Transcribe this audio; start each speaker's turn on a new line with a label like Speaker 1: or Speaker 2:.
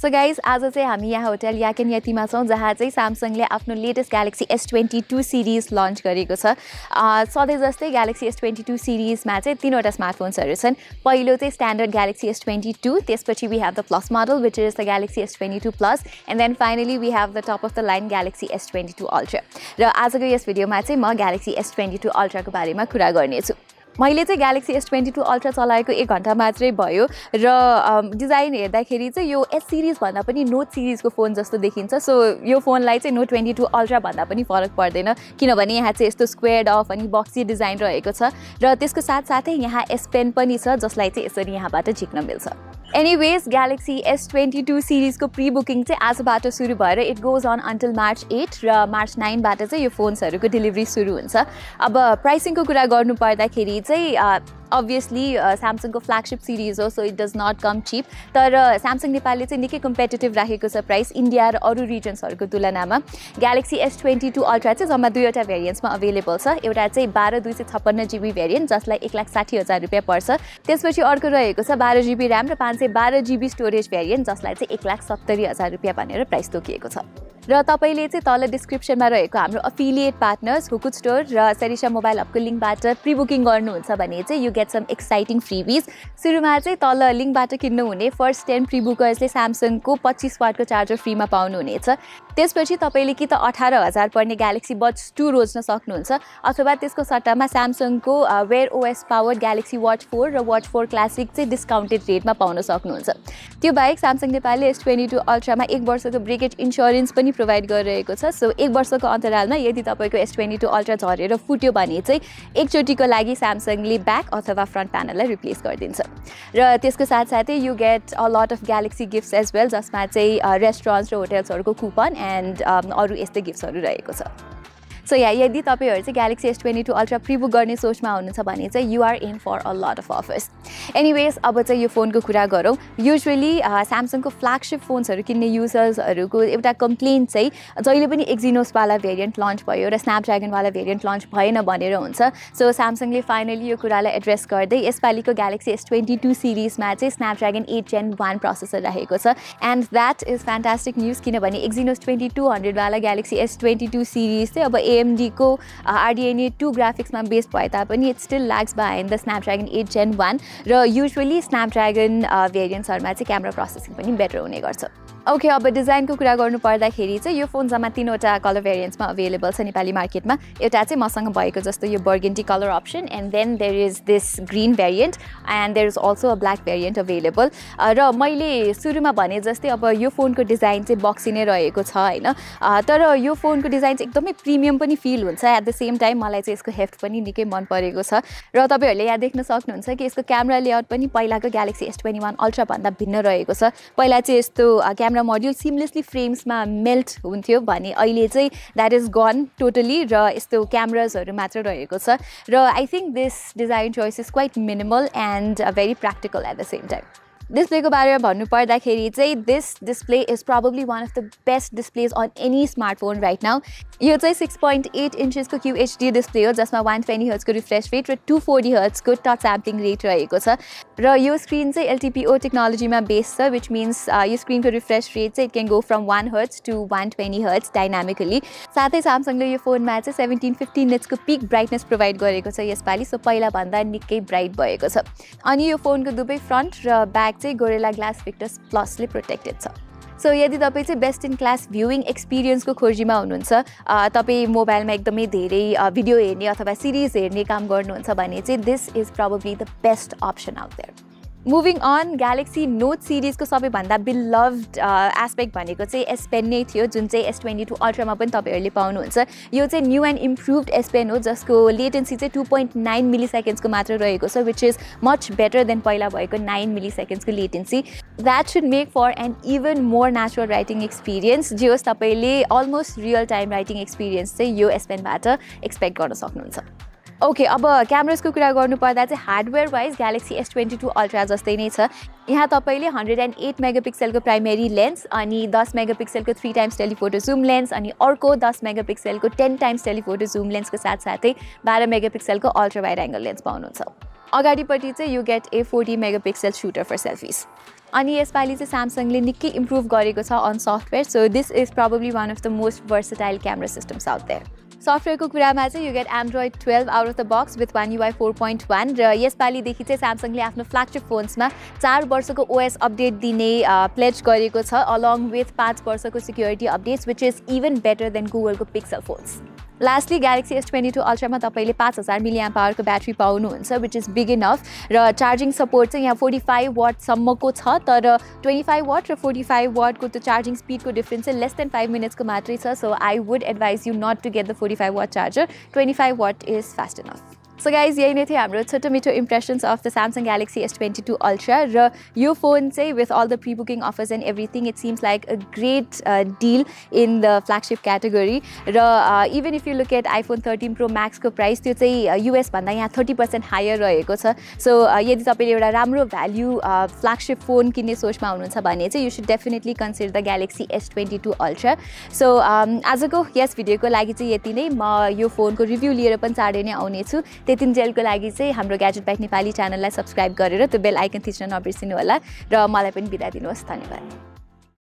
Speaker 1: So guys, आज चाहिँ हामी यहाँ होटल याकेन यतिमा छौं जहाँ चाहिँ Samsungले आफ्नो latest Galaxy S22 series lunch गरेको छ। सधैं जस्तै Galaxy S22 सिरिजमा चाहिँ तीनवटा स्मार्टफोन्सहरु छन्। पहिलो चाहिँ स्ट्यान्डर्ड Galaxy S22, त्यसपछि we have the Plus model which is the Galaxy S22 Plus, and then finally we have the top of the line Galaxy S22 Ultra. र आजको यस भिडियोमा चाहिँ म Galaxy S22 Ultra को बारेमा कुरा गर्ने छु। मैले चाहिँ Galaxy S22 Ultra चलाएको 1 घण्टा मात्रै भयो र डिजाइन हेर्दाखेरि चाहिँ यो S सिरिज भन्दा पनि Note सिरिजको फोन जस्तो देखिन्छ। सो यो फोनलाई चाहिँ Note 22 Ultra भन्दा पनि फरक पर्दैन किनभने यहाँ चाहिँ यस्तो स्क्वायर्ड अफ अनि बक्सी डिजाइन रहेको छ र त्यसको साथसाथै यहाँ S Pen पनि छ जसलाई चाहिँ यसरी यहाँबाट झिक्न मिल्छ। Anyways, Galaxy S22 सिरिजको प्री बुकिङ चाहिँ आजबाट सुरु भएर it goes on until March 8 र मार्च 9 बाट चाहिँ यो फोन्सहरुको डेलिभरी सुरु हुन्छ। अब प्राइसिङको कुरा गर्नु पर्दाखेरि चाहिँ obviously Samsung को फ्ल्यागशिप सिरिज हो, so it does not come cheap, तर Samsung नेपालले चाहिँ निकै कम्पिटिटिभ राखेको छ प्राइस इन्डिया र अरु रिजन्सहरुको तुलनामा। Galaxy S22 Ultra चाहिँ जम्मा दुईवटा भेरिएन्ट्समा अवेलेबल छ। एउटा चाहिँ 12/256 GB भेरिएन्ट जसलाई 1,60,000 रुपैयाँ पर्छ। त्यसपछि अर्को रहेको छ 12 GB RAM र 512 GB स्टोरेज भेरिएन्ट जसलाई चाहिँ 1,70,000 रुपैयाँ भनेर प्राइस तोकिएको छ। र तपाईले चाहिँ तल डिस्क्रिप्सनमा रहेको हाम्रो अफिलिएट पार्टनर्स हुकुट स्टोर र सरिसा मोबाइल हबको लिंकबाट प्री बुकिङ गर्नुहुन्छ भने चाहिँ you get some exciting freebies. सुरुमा चाहिँ तल लिंकबाट किन्नु हुने फर्स्ट 10 प्री बुकर्सले Samsung को 25 वाटको चार्जर फ्रीमा पाउनु हुनेछ। त्यसपछि तपाईले कि त 18,000 पर्ने Galaxy Buds 2 रोज्न सक्नुहुन्छ अथवा त्यसको सट्टामा Samsung को Wear OS powered Galaxy Watch 4 र Watch 4 Classic चाहिँ डिस्काउन्टेड रेटमा पाउन सक्नुहुन्छ। त्यो बाहेक Samsung नेपालले S22 Ultra मा 1 वर्षको ब्रेकेज इन्स्योरेन्स पनि प्रोवाइड गरिरहेको छ। सो 1 वर्षको अन्तरालमा यदि तपाईको S22 Ultra झरेर फुट्यो भने चाहिँ एकचोटीको लागि Samsungले ब्याक अथवा फ्रन्ट प्यानललाई रिप्लेस गरिदिन्छ। र त्यसको साथसाथै you get a lot of Galaxy gifts as well जसमा चाहिँ रेस्टुरेन्ट्स र होटल्सहरुको कुपन एन्ड अरु यस्तै गिफ्ट्सहरु रहेको छ। सो यदि तपाईहरु चाहिँ Galaxy S22 Ultra pre book गर्ने सोचमा हुनुहुन्छ भने चाहिँ you are in for a lot of offers. Anyways अब चाहिँ यो फोनको कुरा गरौँ। युजुअली Samsung को फ्ल्यागशिप फोन्सहरु किन्ने युजर्सहरुको एउटा कम्प्लेन्ट चाहिँ जहिले पनि Exynos वाला भेरिएन्ट लन्च भयो र Snapdragon वाला भेरिएन्ट लन्च भएन भनेर हुन्छ। सो Samsungले फाइनली यो कुरालाई एड्रेस गर्दै यसपालिको Galaxy S22 सिरिजमा चाहिँ Snapdragon 8 Gen 1 प्रोसेसर रहेको छ and that is fantastic news किनभने Exynos 2200 वाला Galaxy S22 सिरिज चाहिँ अब AMD को RDNA 2 ग्राफिक्समा बेस्ड भए तापनि it still lags behind the Snapdragon 8 Gen 1 र युजुअली Snapdragon भेरिएन्ट्सहरुमा चाहिँ क्यामेरा प्रोसेसिङ पनि बेटर हुने गर्छ। ओके, अब डिजाइनको कुरा गर्नु पर्दाखेरि चाहिँ यो फोन जम्मा 3वटा कलर भेरिएन्ट्समा अवेलेबल छ नेपाली मार्केटमा। एउटा चाहिँ मसँग भएको जस्तो यो burgundy colour option and then there is this green variant and there is also a black variant available. र मैले सुरुमा भने जस्तै अब यो फोनको डिजाइन चाहिँ बक्सी नै रहेको छ हैन, तर यो फोनको डिजाइन चाहिँ एकदमै प्रिमियम पनि फिल हुन्छ। एट द सेम टाइम मलाई चाहिँ यसको हेफ्ट पनि निकै मन परेको छ र तपाईहरुले यहाँ देख्न सक्नुहुन्छ कि यसको क्यामेरा लेआउट पनि पहिलाको Galaxy S21 Ultra भन्दा भिन्न रहेको छ। पहिला चाहिँ यस्तो क्यामेरा मोड्युल सिमलेसली फ्रेम्समा मेल्ट हुन्थ्यो भने अहिले चाहिँ दैट इज गन टोटली र यस्तो क्यामेराजहरु मात्र रहेको छ र I think this design choice is quite minimal and very practical at the same time. डिस्प्लेको बारेमा भन्नु पर्दाखेरि चाहिँ this display is probably one of the best displays on any smartphone right now. यो चाहिँ 6.8 इन्चेसको QHD डिस्प्ले हो जसमा 120 हर्ट्जको refresh rate र 240 हर्ट्जको टच स्याम्पलिङ रेट रहेको छ र यो स्क्रिन चाहिँ LTPO टेक्नोलोजीमा बेस्ड छ व्हिच मिन्स यो स्क्रिनको रिफ्रेश रेट चाहिँ it can go from 1 hertz to 120 hertz dynamically. साथै Samsungले यो फोनमा चाहिँ 1750 निट्सको पिक ब्राइटनेस प्रोवाइड गरेको छ यसपालि, सो पहिला भन्दा निकै ब्राइट भएको छ। अनि यो फोनको दुवै फ्रन्ट र ब्याक चाहिँ Gorilla Glass Victus Plus ले प्रोटेक्टेड छ। सो यदि तपाई चाहिँ बेस्ट इन क्लास भ्युइङ एक्सपिरियन्सको खोजीमा हुनुहुन्छ, तपाई मोबाइलमा एकदमै धेरै भिडियो हेर्ने अथवा सिरिज हेर्ने काम गर्नुहुन्छ भने चाहिँ this is probably the best option out there. Moving on Galaxy Note सिरिजको सबैभन्दा बिलभड एस्पेक्ट भनेको चाहिँ S Pen नै थियो जुन चाहिँ S22 Ultra मा पनि तपाईहरुले पाउनुहुन्छ। यो चाहिँ new and improved S Pen हो जसको लेटेन्सी चाहिँ 2.9 मिलिसेकेन्ड्सको मात्र रहेको छ which is much better than पहिला भएको 9 मिलिसेकेन्ड्सको latency. That should make for an even more natural writing experience जे होस् तपाईले almost real time writing experience चाहिँ यो S Pen बाट एक्सपेक्ट गर्न सक्नुहुन्छ। ओके, अब क्यामेरासको कुरा गर्नु पर्दा चाहिँ hardware wise Galaxy S22 Ultra जस्तै नै छ। यहाँ तपाईले 108 मेगापिक्सलको प्राइमेरी लेन्स अनि 10 मेगापिक्सलको 3 टाइम्स टेलिफोटो जुम लेन्स अनि अर्को 10 मेगापिक्सलको 10 टाइम्स टेलिफोटो जुम लेन्सको साथसाथै 12 मेगापिक्सलको अल्ट्रा वाइड एंगल लेन्स पाउनुहुन्छ। अगाडिपट्टि चाहिँ you get a 40 megapixel shooter for selfies. अनि यसपालि चाहिँ Samsungले निकै इम्प्रुभ गरेको छ on software so this is probably one of the most versatile camera systems out there. सफ्टवेयरको कुरामा चाहिँ you get Android 12 out of the box with One UI 4.1 र यसपालिदेखि चाहिँ Samsungले आफ्नो फ्ल्यागशिप फोन्समा 4 वर्षको OS अपडेट दिने प्लेज गरेको छ along with 5 वर्षको security updates which is even better than Googleको Pixel phones. Lastly, Galaxy S22 Ultra मा तपाईले 5000 mAh को ब्याट्री पाउनुहुन्छ which is big enough र चार्जिङ सपोर्ट चाहिँ यहाँ 45 वाट सम्मको छ तर 25 वाट र 45 वाट को त्यो चार्जिङ स्पिडको डिफरेन्स चाहिँ less than 5 minutes को मात्रै छ so I would advise you not to get the 45 watt charger. 25 watt is fast enough. So guys, यही नै थियो हाम्रो छोटो मिठो impressions of the Samsung Galaxy S22 Ultra र यो फोन चाहिँ with all the pre-booking offers and everything it seems like a great deal in the flagship category र even if you look at iPhone 13 Pro Max को price त्यो चाहिँ US भन्दा यहाँ 30% higher रहेको छ so यदि तपाईले एउटा राम्रो भ्याल्यु फ्ल्यागशिप फोन किन्ने सोचमा हुनुहुन्छ भने चाहिँ you should definitely consider the Galaxy S22 Ultra. So आजको यस भिडियोको लागि चाहिँ यति नै म यो फोनको रिभ्यु लिएर पनि चाँडै नै आउने छु त्यतिन्जेलको लागि चाहिँ हाम्रो ग्याजेट बाइक नेपाली च्यानललाई सब्स्क्राइब गरेर त्यो बेल आइकन थिच्न नबिर्सिनु होला र मलाई पनि बिदा दिनुहोस् धन्यवाद.